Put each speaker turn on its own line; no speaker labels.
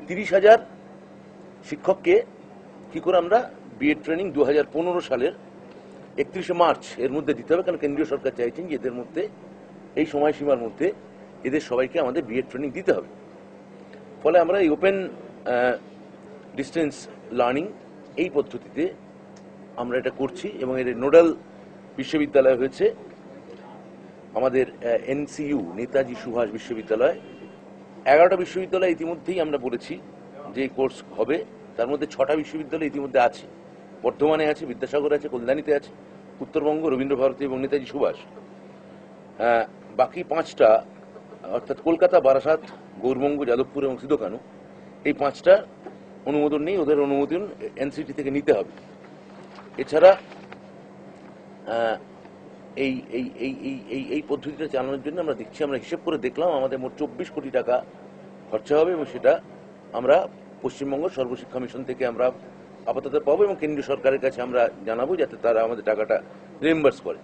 30,000 শিক্ষককে কি করে আমরা বিএড ট্রেনিং 2015 সালের 31শে মার্চ এর মধ্যে দিতে হবে, কারণ কেন্দ্রীয় সরকার চাইছেন যে এদের মধ্যে এই সময়সীমার মধ্যে এদের সবাইকে আমাদের বিএড ট্রেনিং দিতে হবে। ফলে আমরা এই ওপেন ডিস্টেন্স লার্নিং এই পদ্ধতিতে আমরা এটা করছি এবং এর নোডাল বিশ্ববিদ্যালয় হয়েছে আমাদের এনসিইউ নেতাজি সুভাষ বিশ্ববিদ্যালয়। 11টা বিশ্ববিদ্যালয় ইতিমধ্যেই আমরা বলেছি যে কোর্স হবে, তার মধ্যে 6টা বিশ্ববিদ্যালয় ইতিমধ্যে আছে। বর্ধমানে আছে, বিদ্যাসাগর আছে, কল্যাণীতে আছে, উত্তরবঙ্গ রবীন্দ্রভারতী এবং নেতাজি সুভাষ। বাকি 5টা অর্থাৎ কলকাতা, বারাসাত, গৌরবঙ্গ, যাদবপুর এবং সিধু-কানু, এই 5টা অনুমোদন নেই, ওদের অনুমোদন এনসিটি থেকে নিতে হবে। এছাড়া এই এই এই এই এই পদ্ধতিটা চালানোর জন্য আমরা দেখছি, আমরা হিসেব করে দেখলাম আমাদের মোট 24 কোটি টাকা খরচা হবে এবং সেটা আমরা পশ্চিমবঙ্গ সর্বশিক্ষা মিশন থেকে আমরা আপাতত পাবো এবং কেন্দ্রীয় সরকারের কাছে আমরা জানাবো যাতে তারা আমাদের টাকাটা রিএম্বার্স করে।